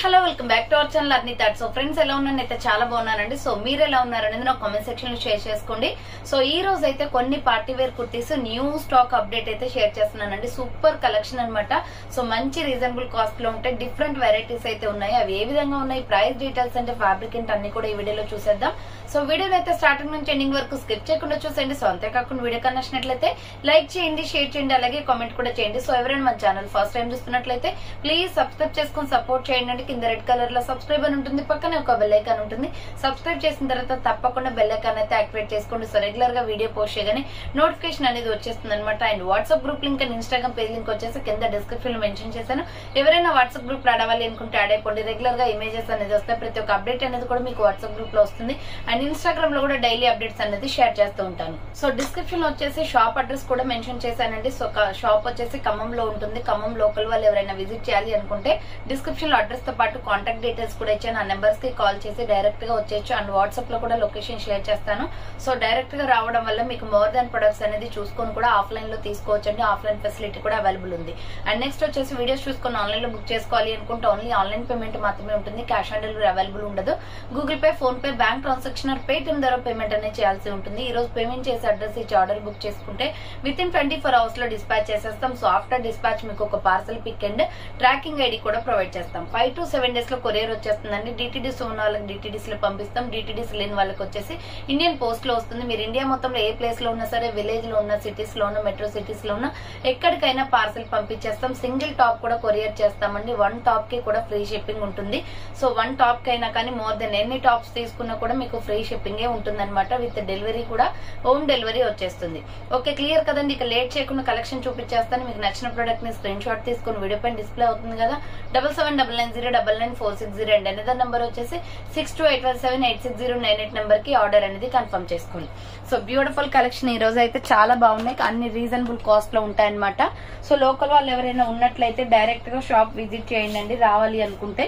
Hello welcome back to our channel Arni thoughts. So friends ఎలా ఉన్నాను అయితే చాలా బాగున్నానండి. సో మీరు ఎలా ఉన్నారనేది నాకు కామెంట్ సెక్షన్ లో షేర్ చేసుకోండి. సో ఈ రోజు అయితే కొన్ని party wear kurtis new stock update అయితే షేర్ చేస్తున్నానండి. సూపర్ కలెక్షన్ అన్నమాట. సో మంచి రీజనబుల్ కాస్ట్ లో ఉంటాయి. డిఫరెంట్ వెరైటీస్ అయితే ఉన్నాయి. అవి ఏ విధంగా ఉన్నాయి, ప్రైస్ డీటెయిల్స్ అంటే ఫ్యాబ్రిక్ ఏంటి అన్ని కూడా ఈ వీడియోలో చూసేద్దాం. సో వీడియోని అయితే స్టార్టింగ్ నుంచి ఎండింగ్ వరకు స్కిప్ చేయకుండా చూసేయండి. సో అంతేకాకుండా వీడియో నచ్చినట్లయితే లైక్ చేయండి, షేర్ చేయండి, అలాగే కామెంట్ కూడా చేయండి. సో ఎవరైనా మన ఛానల్ ఫస్ట్ టైం చూస్తున్నట్లయితే ప్లీజ్ సబ్స్క్రైబ్ చేసుకుని సపోర్ట్ చేయండి. కింద రెడ్ కలర్ లో సబ్స్క్రైబ్ అని ఉంటుంది, పక్కనే ఒక బెల్ ఐకాన్ ఉంటుంది. సబ్స్క్రైబ్ చేసిన తర్వాత తప్పకుండా బెల్ ఐకాన్ అయితే యాక్టివేట్ చేసుకోండి. సో రెగ్యులర్ గా వీడియో పోస్ట్ చేయగానే నోటిఫికేషన్ అనేది వచ్చేస్తుంది అనమాట. And WhatsApp group link and Instagram page link వచ్చేసి కింద డిస్క్రిప్షన్ లో మెన్షన్ చేశాను. ఎవరైనా వాట్సాప్ గ్రూప్ యాడ్ అవ్వాలి అనుకుంటే యాడ్ అయిపోండి. రెగ్యులర్ గా ఇమేజెస్ అనేది వస్తాయి. ప్రతి ఒక్క అప్డేట్ అనేది కూడా మీకు వాట్సాప్ గ్రూప్ లో వస్తుంది. అండ్ ఇన్స్టాగ్రామ్ లో కూడా డైలీ అప్డేట్స్ అనేది షేర్ చేస్తూ ఉంటాను. సో డిస్క్రిప్షన్ లో వచ్చేసి షాప్ అడ్రస్ కూడా మెన్షన్ చేశానండి. సో షాప్ వచ్చేసి ఖమ్మంలో ఉంటుంది. ఖమ్మం లోకల్ వాళ్ళు ఎవరైనా విజిట్ చేయాలి అనుకుంటే డిస్క్రిప్షన్ లో అడ్రస్ తో పాటు కాంటాక్ట్ డీటెయిల్స్ కూడా ఇచ్చాను. ఆ నెంబర్స్ కి కాల్ చేసి డైరెక్ట్ గా వచ్చేయచ్చు. అండ్ వాట్సాప్ లో కూడా లొకేషన్ షేర్ చేస్తాను. సో డైరెక్ట్ గా రావడం వల్ల మీకు మోర్ దాన్ ప్రొడక్ట్స్ అనేది చూసుకొని కూడా ఆఫ్లైన్ లో తీసుకోవచ్చండి. ఆఫ్లైన్ ఫెసిలిటీ కూడా అవైలబుల్ ఉంది. అండ్ నెక్స్ట్ వచ్చేసి వీడియోస్ చూసుకొని ఆన్లైన్ లో బుక్ చేసుకోవాలి అనుకుంటే ఓన్లీ ఆన్లైన్ పేమెంట్ మాత్రమే ఉంటుంది. క్యాష్ ఆన్ డెలివరీ అవైలబుల్ ఉండదు. Google Pay, PhonePe, bank transaction Paytm ద్వారా పేమెంట్ అనేది చేయాల్సి ఉంటుంది. ఈ రోజు పేమెంట్ చేసి అడ్రస్ ఇచ్చి ఆర్డర్ బుక్ చేసుకుంటే విత్ ఇన్ 24 hours లో డిస్పాచ్ చేసేస్తాం. సో ఆఫ్టర్ డిస్పాచ్ మీకు ఒక parcel pick and tracking ID కూడా ప్రొవైడ్ చేస్తాం. 5 to 7 days లో కొరియర్ వచ్చేస్తుందండి. డిటిడిస్ ఉన్న వాళ్ళకి డిటిడిస్ లో పంపిస్తాం. డిటిడిస్ లేని వాళ్ళకి వచ్చేసి ఇండియన్ పోస్ట్ లో వస్తుంది. మీరు ఇండియా మొత్తంలో ఏ ప్లేస్ లో ఉన్నా సరే, విలేజ్ లో ఉన్న, సిటీస్ లో ఉన్న, మెట్రో సిటీస్ లో ఉన్న ఎక్కడికైనా పార్సల్ పంపించేస్తాం. సింగిల్ టాప్ కూడా కొరియర్ చేస్తామండి. 1 టాప్ కి కూడా ఫ్రీ షిప్పింగ్ ఉంటుంది. సో 1 టాప్ కి అయినా కానీ మోర్ దెన్ ఎన్ని టాప్స్ తీసుకున్నా కూడా మీకు ఫ్రీ షిప్పింగ్ ఉంటుంది అనమాట. విత్ డెలివరీ కూడా హోమ్ డెలివరీ వచ్చేస్తుంది. ఓకే, క్లియర్ కదండి. ఇక లేట్ చేయకుండా కలెక్షన్ చూపించేస్తాను. మీకు నచ్చిన ప్రొడక్ట్ ని స్క్రీన్ షాట్ తీసుకుని వీడియో పైన డిస్ప్లే అవుతుంది కదా. 7799099460 అండ్ అనదర్ నెంబర్ వచ్చేసి 6281786098 నెంబర్ కి ఆర్డర్ అనేది కన్ఫర్మ్ చేసుకోండి. సో బ్యూటిఫుల్ కలెక్షన్ ఈ రోజు అయితే చాలా బాగున్నాయి. అన్ని రీజనబుల్ కాస్ట్ లో ఉంటాయన్నమాట. సో లోకల్ వాళ్ళు ఎవరైనా ఉన్నట్లయితే డైరెక్ట్ గా షాప్ విజిట్ చేయండి. రావాలి అనుకుంటే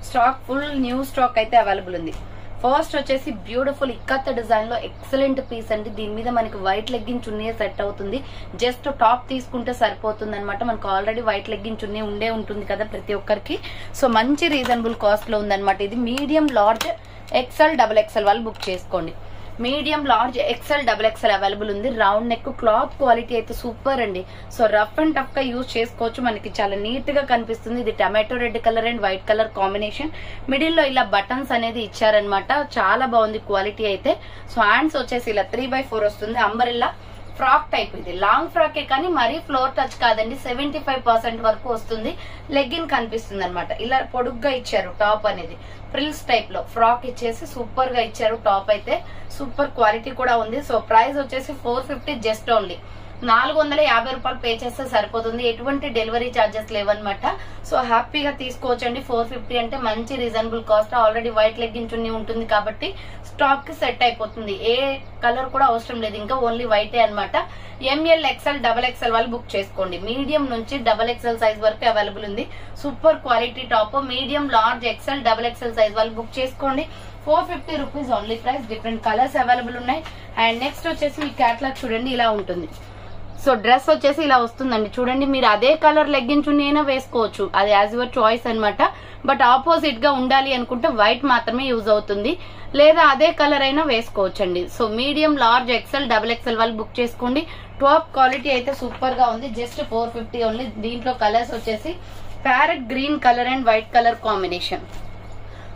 స్టాక్ ఫుల్ న్యూ స్టాక్ అయితే అవైలబుల్ ఉంది. ఫస్ట్ వచ్చేసి బ్యూటిఫుల్ ఇక్కత్ డిజైన్ లో ఎక్సలెంట్ పీస్ అండి. దీని మీద మనకి వైట్ లెగ్గిన్ చున్నీ సెట్ అవుతుంది. జస్ట్ టాప్ తీసుకుంటే సరిపోతుంది అనమాట. మనకు ఆల్రెడీ వైట్ లెగ్గిన్ చున్నీ ఉండే ఉంటుంది కదా ప్రతి ఒక్కరికి. సో మంచి రీజనబుల్ కాస్ట్ లో ఉందన్నమాట. ఇది medium, large, XL, double XL వాళ్ళు బుక్ చేసుకోండి. Medium, large, XL, double XL available ఉంది. రౌండ్ నెక్, క్లాత్ క్వాలిటీ అయితే సూపర్ అండి. సో రఫ్ అండ్ టఫ్ గా యూజ్ చేసుకోవచ్చు. మనకి చాలా నీట్ గా కనిపిస్తుంది. ఇది tomato red colour and white colour combination. Middle లో ఇలా బటన్స్ అనేది ఇచ్చారనమాట. చాలా బాగుంది క్వాలిటీ అయితే. సో హ్యాండ్స్ వచ్చేసి ఇలా 3/4 వస్తుంది. Umbrella frock type. ఇది లాంగ్ ఫ్రాకే కానీ మరీ ఫ్లోర్ టచ్ కాదండి. 75% వరకు వస్తుంది. లెగ్గిన్ కనిపిస్తుంది అనమాట. ఇలా పొడుగ్గా ఇచ్చారు టాప్ అనేది. ఫ్రిల్స్ టైప్ లో ఫ్రాక్ ఇచ్చేసి సూపర్ గా ఇచ్చారు. టాప్ అయితే సూపర్ క్వాలిటీ కూడా ఉంది. సో ప్రైస్ వచ్చేసి 450 జస్ట్ ఓన్లీ. 450 రూపాయలు పే చేస్తే సరిపోతుంది. ఎటువంటి డెలివరీ ఛార్జెస్ లేవన్నమాట. సో హ్యాపీగా తీసుకోవచ్చండి. 450 అంటే మంచి reasonable cost. Already white legging చున్నీ ఉంటుంది కాబట్టి స్టాక్ కి సెట్ అయిపోతుంది. ఏ కలర్ కూడా అవసరం లేదు. ఇంకా ఓన్లీ వైటే అనమాట. ఎంఎల్, ఎక్సెల్, డబల్ ఎక్సెల్ వాళ్ళు బుక్ చేసుకోండి. మీడియం నుంచి డబల్ ఎక్సెల్ సైజ్ వరకు అవైలబుల్ ఉంది. Super quality top. Medium, large, XL, double XL size వాళ్ళు బుక్ చేసుకోండి. 450 rupees only price. Different colours available ఉన్నాయి. అండ్ నెక్స్ట్ వచ్చేసి మీ క్యాటలాగ్ చూడండి ఇలా ఉంటుంది. సో డ్రెస్ వచ్చేసి ఇలా వస్తుందండి. చూడండి, మీరు అదే కలర్ లెగ్గిన్ చున్నీ అయినా వేసుకోవచ్చు. అది యాజ్ యువర్ చాయిస్ అనమాట. బట్ ఆపోజిట్ గా ఉండాలి అనుకుంటే వైట్ మాత్రమే యూజ్ అవుతుంది. లేదా అదే కలర్ అయినా వేసుకోవచ్చండి. So medium, large, XL, double XL వాళ్ళు బుక్ చేసుకోండి. టాప్ క్వాలిటీ అయితే సూపర్ గా ఉంది. Just 450 only. దీంట్లో కలర్స్ వచ్చేసి parrot green colour and white colour combination.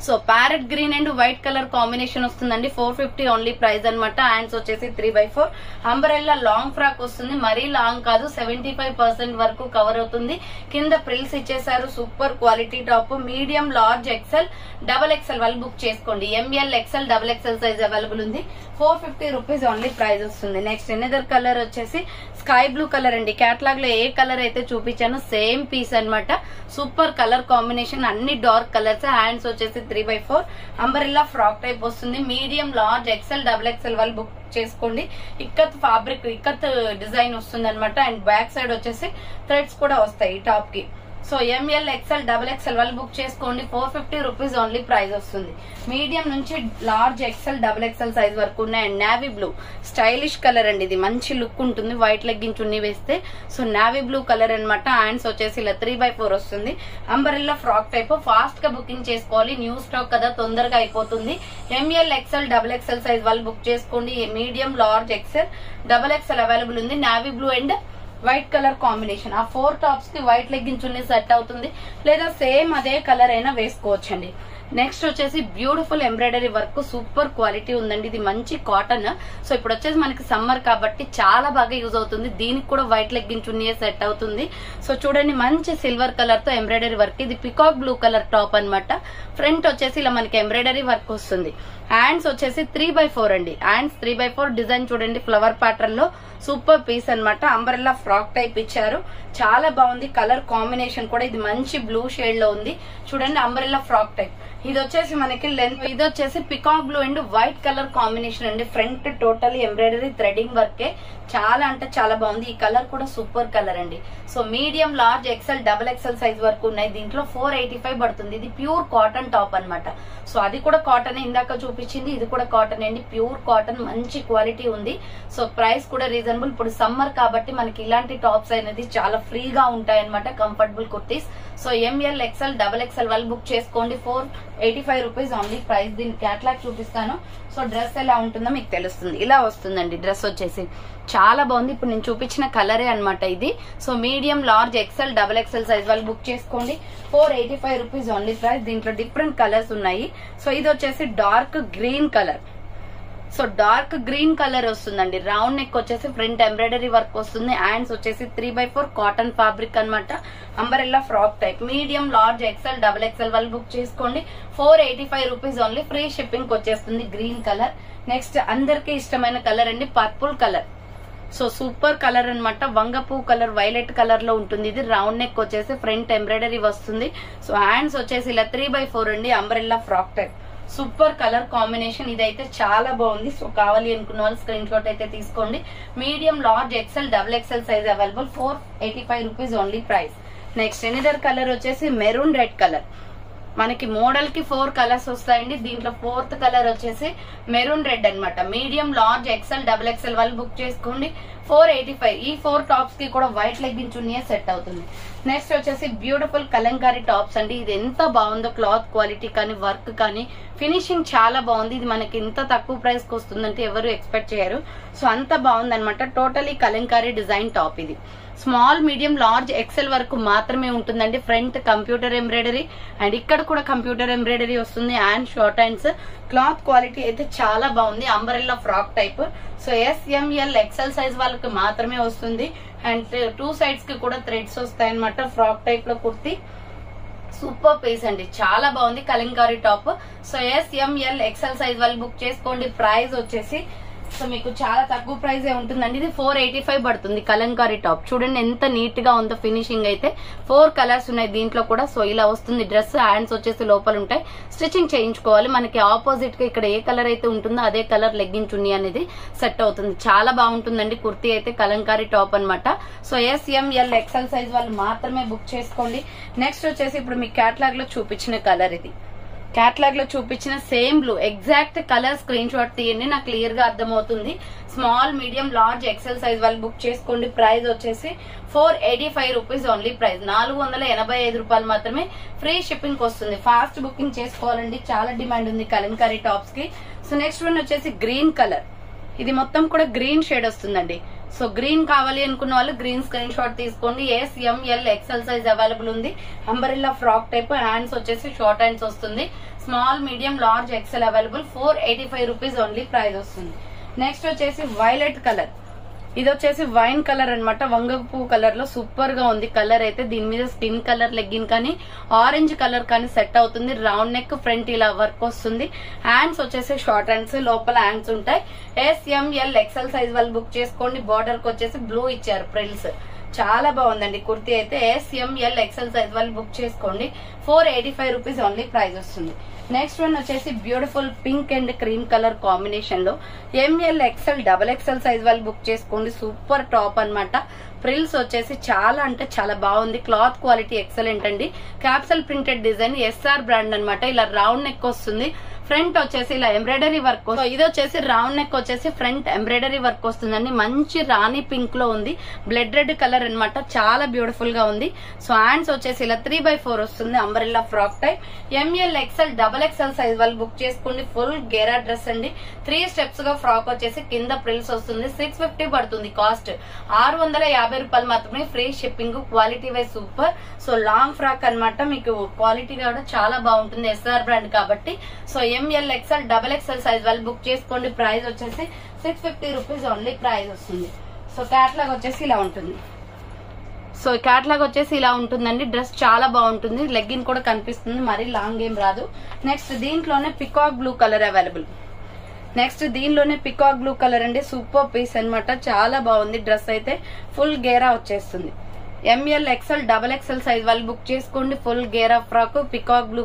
So parrot green and white colour combination వస్తుందండి. 450 ఓన్లీ ప్రైస్ అనమాట. హ్యాండ్స్ వచ్చేసి 3/4. అంబరెల్లా లాంగ్ ఫ్రాక్ వస్తుంది. మరీ లాంగ్ కాదు. 75% వరకు కవర్ అవుతుంది. కింద ప్రిల్స్ ఇచ్చేసారు. Super quality top. Medium, large, XL, double XL వాళ్ళు బుక్ చేసుకోండి. M L, XL, double XL size available ఉంది. 450 రూపీస్ ఓన్లీ ప్రైస్ వస్తుంది. నెక్స్ట్ ఎనదర్ కలర్ వచ్చేసి స్కై బ్లూ కలర్ అండి. క్యాటలాగ్ లో ఏ కలర్ అయితే చూపించానో సేమ్ పీస్ అనమాట. Super colour combination. అన్ని డార్క్ కలర్స్. హ్యాండ్స్ వచ్చేసి 3/4. అంబరెల్లా ఫ్రాక్ టైప్ వస్తుంది. Medium, large, XL, double XL వాళ్ళు బుక్ చేసుకోండి. ఇక్కత్ ఫ్యాబ్రిక్, ఇక్కత్ డిజైన్ వస్తుంది అనమాట. అండ్ బ్యాక్ సైడ్ వచ్చేసి థ్రెడ్స్ కూడా వస్తాయి టాప్ కి. So M L XL double XL వాళ్ళు బుక్ చేసుకోండి 450 రూపీస్ ఓన్లీ ప్రైస్ వస్తుంది. మీడియం నుంచి large XL double XL size వరకు ఉన్నాయి. And navy blue stylish colour అండి, ఇది మంచి లుక్ ఉంటుంది వైట్ లెగ్గిన్ చున్నీ వేస్తే. సో నావీ బ్లూ కలర్ అనమాట. హ్యాండ్స్ వచ్చేసి ఇలా 3x4 వస్తుంది. Umbrella frock type. ఫాస్ట్ గా బుకింగ్ చేసుకోవాలి, న్యూ స్టాక్ కదా తొందరగా అయిపోతుంది. M L XL double XL size వాళ్ళు బుక్ చేసుకోండి. Medium large XL double XL available ఉంది. Navy blue and white colour combination. ఆ 4 టాప్స్ కి వైట్ లెగ్గిన్ చున్నీ సెట్ అవుతుంది, లేదా సేమ్ అదే కలర్ అయినా వేసుకోవచ్చండి. నెక్స్ట్ వచ్చేసి beautiful embroidery work, super quality ఉందండి. ఇది మంచి కాటన్. సో ఇప్పుడు వచ్చేసి మనకి సమ్మర్ కాబట్టి చాలా బాగా యూజ్ అవుతుంది. దీనికి కూడా వైట్ లెగ్గిన్ చున్నీ సెట్ అవుతుంది. సో చూడండి మంచి సిల్వర్ కలర్ తో ఎంబ్రాయిడరీ వర్క్. ఇది పికాక్ బ్లూ కలర్ టాప్ అన్నమాట. ఫ్రంట్ వచ్చేసి ఇలా మనకి ఎంబ్రాయిడరీ వర్క్ వస్తుంది. హ్యాండ్స్ వచ్చేసి 3x4 అండి. హ్యాండ్స్ 3x4 డిజైన్ చూడండి, ఫ్లవర్ ప్యాటర్న్ లో సూపర్ పీస్ అన్నమాట. అంబ్రెల్లా ఫ్రాక్ టైప్ ఇచ్చారు, చాలా బాగుంది. కలర్ కాంబినేషన్ కూడా ఇది మంచి బ్లూ షేడ్ లో ఉంది. చూడండి అంబ్రెల్లా ఫ్రాక్ టైప్. ఇది వచ్చేసి మనకి లెంత్, ఇది వచ్చేసి peacock blue and white colour combination అండి. ఫ్రంట్ టోటల్ ఎంబ్రాయిడరీ థ్రెడింగ్ వర్కే, చాలా అంటే చాలా బాగుంది. ఈ కలర్ కూడా సూపర్ కలర్ అండి. So medium large XL double XL size వరకు ఉన్నాయి. దీంట్లో 485 పడుతుంది. ఇది ప్యూర్ కాటన్ టాప్ అన్నమాట. సో అది కూడా కాటన్, ఇందాక చూపించింది ఇది కూడా కాటన్ అండి. ప్యూర్ కాటన్, మంచి క్వాలిటీ ఉంది. సో ప్రైస్ కూడా రీజనబుల్. ఇప్పుడు సమ్మర్ కాబట్టి మనకి ఇలాంటి టాప్స్ అనేది చాలా ఫ్రీగా ఉంటాయి అనమాట, comfortable kurtis. So M L XL double XL వాళ్ళు బుక్ చేసుకోండి. 485 రూపీస్ ఓన్లీ ప్రైస్. దీని క్యాటలాగ్ చూపిస్తాను. సో డ్రెస్ ఎలా ఉంటుందో మీకు తెలుస్తుంది. ఇలా వస్తుందండి డ్రెస్ వచ్చేసి, చాలా బాగుంది. ఇప్పుడు నేను చూపించిన కలరే అన్నమాట ఇది. So medium large XL double XL size వాళ్ళు బుక్ చేసుకోండి. 485 రూపీస్ ఓన్లీ ప్రైస్. దీంట్లో డిఫరెంట్ కలర్స్ ఉన్నాయి. సో ఇది వచ్చేసి dark green colour. So dark green colour వస్తుందండి. రౌండ్ నెక్ వచ్చేసి ఫ్రంట్ ఎంబ్రాయిడరీ వర్క్ వస్తుంది. హ్యాండ్స్ వచ్చేసి 3x4 కాటన్ ఫ్యాబ్రిక్ అన్నమాట. Umbrella frock type. Medium large XL double XL వాళ్ళు బుక్ చేసుకోండి. 485 రూపీస్ ఓన్లీ. ఫ్రీ షిప్పింగ్ వచ్చేస్తుంది. Green colour. నెక్స్ట్ అందరికీ ఇష్టమైన కలర్ అండి, purple colour. So super colour అన్నమాట. వంగపూ కలర్, వైలెట్ కలర్ లో ఉంటుంది. ఇది రౌండ్ నెక్ వచ్చేసి ఫ్రంట్ ఎంబ్రాయిడరీ వస్తుంది. సో హ్యాండ్స్ వచ్చేసి ఇలా 3x4 అండి. Umbrella frock type. Super colour combination, ఇదైతే చాలా బాగుంది. సో కావాలి అనుకున్న వాళ్ళు స్క్రీన్ షాట్ అయితే తీసుకోండి. Medium large XL double XL size available. 485 rupees only price. Next another colour వచ్చేసి మెరూన్ రెడ్ కలర్. మనకి మోడల్ కి 4 కలర్స్ వస్తాయండి. దీంట్లో 4th కలర్ వచ్చేసి మెరూన్ రెడ్ అన్నమాట. Medium large XL double XL వాళ్ళు బుక్ చేసుకోండి. 485. ఈ 4 టాప్స్ కి కూడా వైట్ లెగ్గిన్ చున్నీ సెట్ అవుతుంది. నెక్స్ట్ వచ్చేసి బ్యూటిఫుల్ కలంకారీ టాప్స్ అండి. ఇది ఎంత బాగుందో, క్లాత్ క్వాలిటీ కానీ వర్క్ కానీ ఫినిషింగ్ చాలా బాగుంది. ఇది మనకి ఇంత తక్కువ ప్రైస్ కి వస్తుందంటే ఎవరు ఎక్స్పెక్ట్ చేయరు. సో అంత బాగుంది అనమాట. Totally kalamkari design top. ఇది స్మాల్ మీడియం లార్జ్ ఎక్సెల్ వరకు మాత్రమే ఉంటుందండి. ఫ్రంట్ కంప్యూటర్ ఎంబ్రాయిడరీ అండ్ ఇక్కడ కూడా కంప్యూటర్ ఎంబ్రాయిడరీ వస్తుంది. And short hands. Cloth quality అయితే చాలా బాగుంది. Umbrella frock type. So S M L XL size వాళ్ళకి మాత్రమే వస్తుంది. అండ్ 2 సైడ్స్ కి కూడా థ్రెడ్స్ వస్తాయి అనమాట. ఫ్రాక్ టైప్ లో కుర్తీ సూపర్ పీస్ అండి, చాలా బాగుంది. Kalamkari top. So S M L XL size వాళ్ళు బుక్ చేసుకోండి. ప్రైస్ వచ్చేసి సో మీకు చాలా తక్కువ ప్రైస్ ఉంటుందండి. ఇది 485 పడుతుంది. కలంకారీ టాప్ చూడండి ఎంత నీట్ గా ఉందో. ఫినిషింగ్ అయితే 4 కలర్స్ ఉన్నాయి దీంట్లో కూడా. సో ఇలా వస్తుంది డ్రెస్. హ్యాండ్స్ వచ్చేసి లోపల ఉంటాయి. స్టిచ్చింగ్ చేయించుకోవాలి. మనకి ఆపోజిట్ గా ఇక్కడ ఏ కలర్ అయితే ఉంటుందో అదే కలర్ లెగ్గిన్ చున్నీ అనేది సెట్ అవుతుంది. చాలా బాగుంటుందండి కుర్తీ అయితే. కలంకారీ టాప్ అన్నమాట. సో ఎస్ఎంఎల్ ఎక్సెల్ సైజ్ వాళ్ళు మాత్రమే బుక్ చేసుకోండి. నెక్స్ట్ వచ్చేసి ఇప్పుడు మీ క్యాటలాగ్ లో చూపించిన కలర్ ఇది. క్యాటలాగ్ లో చూపించిన same blue exact colour screenshot తీయండి, నాకు క్లియర్ గా అర్థమవుతుంది. Small medium large XL size వాళ్ళు బుక్ చేసుకోండి. ప్రైస్ వచ్చేసి 485 రూపీస్ ఓన్లీ ప్రైస్. 485 రూపాయలు మాత్రమే. ఫ్రీ షిప్పింగ్ వస్తుంది. ఫాస్ట్ బుకింగ్ చేసుకోవాలండి, చాలా డిమాండ్ ఉంది కలంకారీ టాప్స్ కి. సో నెక్స్ట్ వన్ వచ్చేసి గ్రీన్ కలర్. ఇది మొత్తం కూడా గ్రీన్ షేడ్ వస్తుందండి. సో గ్రీన్ కావాలి అనుకున్న వాళ్ళు గ్రీన్ స్క్రీన్ షాట్ తీసుకోండి. ఎస్ఎంఎల్ ఎక్సెల్ సైజ్ అవైలబుల్ ఉంది. Umbrella frock type. హ్యాండ్స్ వచ్చేసి షార్ట్ హ్యాండ్స్ వస్తుంది. Small medium large XL available. 485 rupees only price వస్తుంది. నెక్స్ట్ వచ్చేసి వైలెట్ కలర్. ఇది వచ్చేసి వైన్ కలర్ అన్నమాట. వంగపు కలర్ లో సూపర్ గా ఉంది కలర్ అయితే. దీని మీద స్కిన్ కలర్ లెగ్గిన్ కానీ ఆరెంజ్ కలర్ కానీ సెట్ అవుతుంది. రౌండ్ నెక్, ఫ్రంట్ ఇలా వర్క్ వస్తుంది. హ్యాండ్స్ వచ్చేసి షార్ట్ హ్యాండ్స్, లోపల హ్యాండ్స్ ఉంటాయి. ఎస్ఎంఎల్ ఎక్సెల్ సైజ్ వాళ్ళు బుక్ చేసుకోండి. బార్డర్ కి వచ్చేసి బ్లూ ఇచ్చారు ఫ్రిల్స్. చాలా బాగుందండి కుర్తీ అయితే. ఎస్ఎంఎల్ ఎక్సెల్ సైజ్ వాళ్ళు బుక్ చేసుకోండి. 485 రూపీస్ ఓన్లీ ప్రైస్ వస్తుంది. నెక్స్ట్ వన్ వచ్చేసి beautiful pink and cream colour combination లో M L XL double XL size వాళ్ళు బుక్ చేసుకోండి. సూపర్ టాప్ అన్నమాట. ప్రిల్స్ వచ్చేసి చాలా అంటే చాలా బాగుంది. క్లాత్ క్వాలిటీ ఎక్సలెంట్ అండి. Capsule printed design SR brand అన్నమాట. ఇలా రౌండ్ నెక్ వస్తుంది. ఫ్రంట్ వచ్చేసి ఇలా ఎంబ్రాయిడరీ వర్క్. ఇది వచ్చేసి రౌండ్ నెక్ వచ్చేసి ఫ్రంట్ ఎంబ్రాయిడరీ వర్క్ వస్తుందండి. మంచి రాణి పింక్ లో ఉంది. బ్లడ్ రెడ్ కలర్ అన్నమాట. చాలా బ్యూటిఫుల్ గా ఉంది. సో హ్యాండ్స్ వచ్చేసి ఇలా 3/4 వస్తుంది. Umbrella frock type. M L XL double XL size వాళ్ళు బుక్ చేసుకోండి. ఫుల్ గేరా డ్రెస్ అండి. 3 స్టెప్స్ గా ఫ్రాక్ వచ్చేసి కింద ప్రిల్స్ వస్తుంది. 650 పడుతుంది కాస్ట్. 650 రూపాయలు మాత్రమే. Free shipping. Quality wise super. So long frock అన్నమాట. మీకు క్వాలిటీ కూడా చాలా బాగుంటుంది. ఎస్ఆర్ బ్రాండ్ కాబట్టి. So M L XL double XL size వాళ్ళు బుక్ చేసుకోండి. ప్రైస్ వచ్చేసి 650 రూపీస్ ఓన్లీ ప్రైస్ వస్తుంది. సో క్యాట్లాగ్ వచ్చేసి ఇలా ఉంటుంది. సో క్యాట్లాగ్ వచ్చేసి ఇలా ఉంటుందండి. డ్రెస్ చాలా బాగుంటుంది. లెగ్గిన్ కూడా కనిపిస్తుంది. మరీ లాంగ్ ఏం రాదు. నెక్స్ట్ దీంట్లోనే peacock blue colour available. Next దీనిలోనే పికాక్ బ్లూ కలర్ అండి. సూపర్ పీస్ అన్నమాట. చాలా బాగుంది. డ్రెస్ అయితే ఫుల్ గేరా వచ్చేస్తుంది. M L XL double XL size వాళ్ళు బుక్ చేసుకోండి. ఫుల్ గేరా ఫ్రాక్ పికాక్ బ్లూ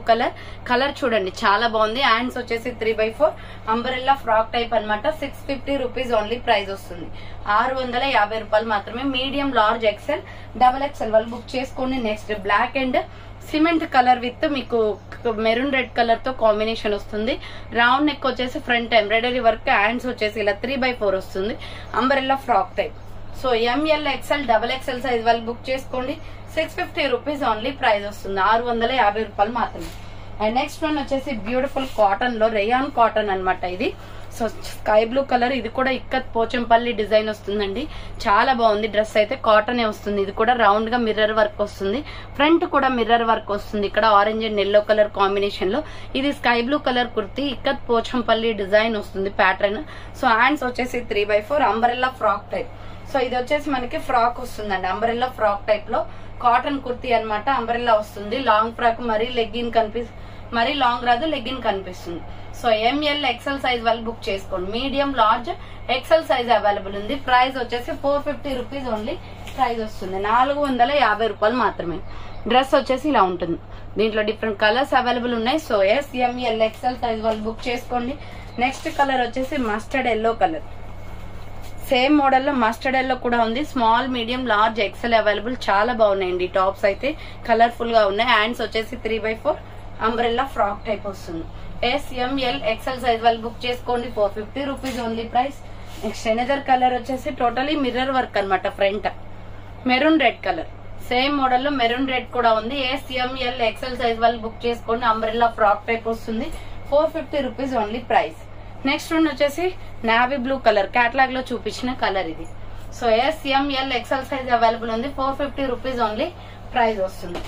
కలర్ చూడండి చాలా బాగుంది. హ్యాండ్స్ వచ్చేసి 3/4 అంబ్రెల్లా ఫ్రాక్ టైప్ అన్నమాట. 650 రూపీస్ ఓన్లీ ప్రైస్ వస్తుంది. 650 రూపాయలు మాత్రమే. Medium large XL double XL వాళ్ళు బుక్ చేసుకోండి. Next black and cement colour with మీకు మెరూన్ రెడ్ కలర్ తో కాంబినేషన్ వస్తుంది. రౌండ్ నెక్ వచ్చేసి ఫ్రంట్ ఎంబ్రాయిడరీ వర్క్. హ్యాండ్స్ వచ్చేసి ఇలా 3/4 వస్తుంది. Umbrella frock type. So M L XL double XL size వాళ్ళు బుక్ చేసుకోండి. 650 రూపీస్ ఓన్లీ ప్రైస్ వస్తుంది. 650 రూపాయలు మాత్రమే. అండ్ నెక్స్ట్ వన్ వచ్చేసి బ్యూటిఫుల్ కాటన్ లో రేయాన్ కాటన్ అన్నమాట ఇది. So sky blue colour. ఇది కూడా ఇక్కత్ పోచంపల్లి డిజైన్ వస్తుందండి. చాలా బాగుంది. డ్రెస్ అయితే కాటన్ వస్తుంది. ఇది కూడా రౌండ్ గా మిర్రర్ వర్క్ వస్తుంది. ఫ్రంట్ కూడా మిర్రర్ వర్క్ వస్తుంది. ఇక్కడ orange and yellow colour combination లో. ఇది sky blue colour kurti. Ikat Pochampally design వస్తుంది ప్యాటర్న్. సో హ్యాండ్స్ వచ్చేసి 3/4 అంబ్రెల్లా ఫ్రాక్ టైప్. సో ఇది వచ్చేసి మనకి ఫ్రాక్ వస్తుందండి. అంబ్రెల్లా ఫ్రాక్ టైప్ లో కాటన్ కుర్తీ అన్నమాట. అంబ్రెల్లా వస్తుంది. Long frock. మరీ లాంగ్ రాదు. లెగ్గిన్ కనిపిస్తుంది. సో ఎంఎల్ ఎక్సెల్ సైజ్ వాళ్ళు బుక్ చేసుకోండి. Medium large XL size available ఉంది. ప్రైస్ వచ్చేసి 450 రూపీస్ ఓన్లీ ప్రైస్ వస్తుంది. 450 రూపాయలు మాత్రమే. డ్రెస్ వచ్చేసి ఇలా ఉంటుంది. దీంట్లో డిఫరెంట్ కలర్స్ అవైలబుల్ ఉన్నాయి. సో ఎంఎల్ ఎక్సెల్ సైజ్ వాళ్ళు బుక్ చేసుకోండి. నెక్స్ట్ కలర్ వచ్చేసి mustard yellow colour. Same model లో మస్టర్డ్ ఎల్లో కూడా ఉంది. Small medium large XL available. చాలా బాగున్నాయండి. టాప్స్ అయితే కలర్ఫుల్ గా ఉన్నాయి. హ్యాండ్స్ వచ్చేసి 3/4 అంబ్రెల్లా ఫ్రాక్ టైప్ వస్తుంది. ఎంఎల్ ఎక్సెల్ సైజ్ వాళ్ళు బుక్ చేసుకోండి. 450 rupees only price. Next another colour వచ్చేసి టోటలీ మిర్రర్ వర్క్ అన్నమాట. Front maroon red colour. Same model లో మెరూన్ రెడ్ కూడా ఉంది. ఎంఎల్ ఎక్సెల్ సైజ్ వాళ్ళు బుక్ చేసుకోండి. అంబ్రెల్లా ఫ్రాక్ టైప్ వస్తుంది. 450 rupees only price. Next one వచ్చేసి నావీ బ్లూ కలర్. క్యాటలాగ్ లో చూపించిన కలర్ ఇది. So M L XL size available ఉంది. 450 రూపీస్ ఓన్లీ ప్రైస్ వస్తుంది.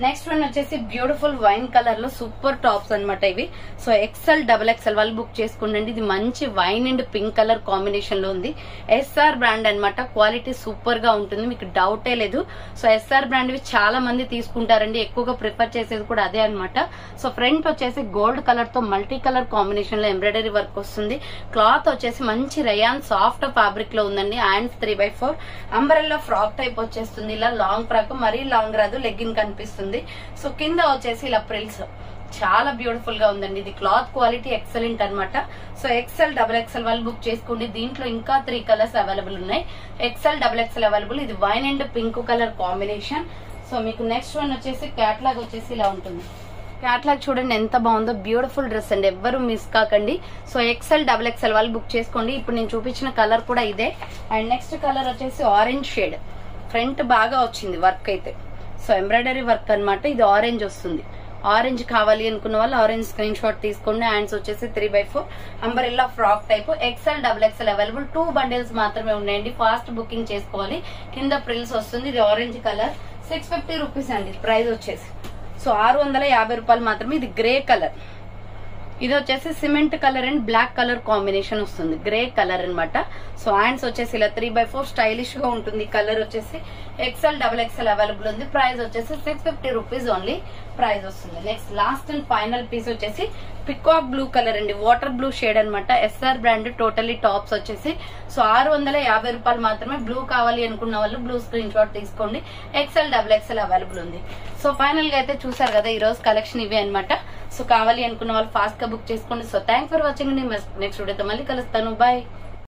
నెక్స్ట్ వన్ వచ్చేసి బ్యూటిఫుల్ వైన్ కలర్ లో సూపర్ టాప్స్ అన్నమాట ఇవి. సో ఎక్సెల్ డబల్ ఎక్సెల్ వాళ్ళు బుక్ చేసుకోండి. ఇది మంచి wine and pink colour combination లో ఉంది. ఎస్ఆర్ బ్రాండ్ అన్నమాట. క్వాలిటీ సూపర్ గా ఉంటుంది. మీకు డౌటే లేదు. సో ఎస్ఆర్ బ్రాండ్ వి చాలా మంది తీసుకుంటారండి. ఎక్కువగా ప్రిఫర్ చేసేది కూడా అదే అన్నమాట. సో ఫ్రంట్ వచ్చేసి గోల్డ్ కలర్ తో మల్టీ కలర్ కాంబినేషన్ లో ఎంబ్రాయిడరీ వర్క్ వస్తుంది. క్లాత్ వచ్చేసి మంచి రేయాన్ సాఫ్ట్ ఫ్యాబ్రిక్ లో ఉందండి. హ్యాండ్స్ 3/4 అంబ్రెల్లా ఫ్రాక్ టైప్ వచ్చేస్తుంది. ఇలా లాంగ్ ఫ్రాక్. మరీ లాంగ్ రాదు. లెగ్గిన్ కనిపిస్తుంది. సో కింద వచ్చేసి ఇలా ప్రిల్స్. చాలా బ్యూటిఫుల్ గా ఉందండి. ఇది క్లాత్ క్వాలిటీ ఎక్సలెంట్ అన్నమాట. సో ఎక్సెల్ డబల్ ఎక్సెల్ వాళ్ళు బుక్ చేసుకోండి. దీంట్లో ఇంకా 3 కలర్స్ అవైలబుల్ ఉన్నాయి. XL double XL available. ఇది wine and pink colour combination. So మీకు నెక్స్ట్ వన్ వచ్చేసి క్యాటలాగ్ వచ్చేసి ఇలా ఉంటుంది. క్యాటలాగ్ చూడండి ఎంత బాగుందో. బ్యూటిఫుల్ డ్రెస్ అండి. ఎవ్వరు మిస్ కాకండి. సో ఎక్సెల్ డబల్ ఎక్సెల్ వాళ్ళు బుక్ చేసుకోండి. ఇప్పుడు నేను చూపించిన కలర్ కూడా ఇదే. అండ్ నెక్స్ట్ కలర్ వచ్చేసి ఆరెంజ్ షేడ్. ఫ్రంట్ బాగా వచ్చింది వర్క్ అయితే. సో ఎంబ్రాయిడరీ వర్క్ అన్నమాట. ఇది ఆరెంజ్ వస్తుంది. ఆరెంజ్ కావాలి అనుకున్న వాళ్ళు ఆరెంజ్ స్క్రీన్ షాట్ తీసుకోండి. హ్యాండ్స్ వచ్చేసి 3/4 umbrella frock type. XL double XL available. 2 bundles మాత్రమే ఉన్నాయండి. ఫాస్ట్ బుకింగ్ చేసుకోవాలి. కింద ప్రిల్స్ వస్తుంది. ఇది ఆరెంజ్ కలర్. 650 రూపీస్ అండి ప్రైస్ వచ్చేసి. సో 650 రూపాయలు మాత్రమే. ఇది గ్రే కలర్. ఇది వచ్చేసి cement colour and black colour combination వస్తుంది, గ్రే కలర్ అన్నమాట. సో హ్యాండ్స్ వచ్చేసి ఇలా 3/4 స్టైలిష్ గా ఉంటుంది. కలర్ వచ్చేసి XL, XXL అవైలబుల్ ఉంది. ప్రైస్ వచ్చేసి 650 రూపీస్ ఓన్లీ ప్రైస్ వస్తుంది. Next last and final piece వచ్చేసి పికాక్ బ్లూ కలర్ అండి, వాటర్ బ్లూ షేడ్ అనమాట. SR బ్రాండ్ టోటల్లీ టాప్స్ వచ్చేసి సో 650 రూపాయలు మాత్రమే. బ్లూ కావాలి అనుకున్న వాళ్ళు బ్లూ స్క్రీన్ షాట్ తీసుకోండి. XL, XXL అవైలబుల్ ఉంది. సో ఫైనల్ గా అయితే చూసారు కదా ఈ రోజు కలెక్షన్ ఇవి అనమాట. సో కావాలి అనుకున్న వాళ్ళు ఫాస్ట్ గా బుక్ చేసుకోండి. So thanks for watching. Next వీడియోతో మళ్ళీ కలుస్తాను. బాయ్.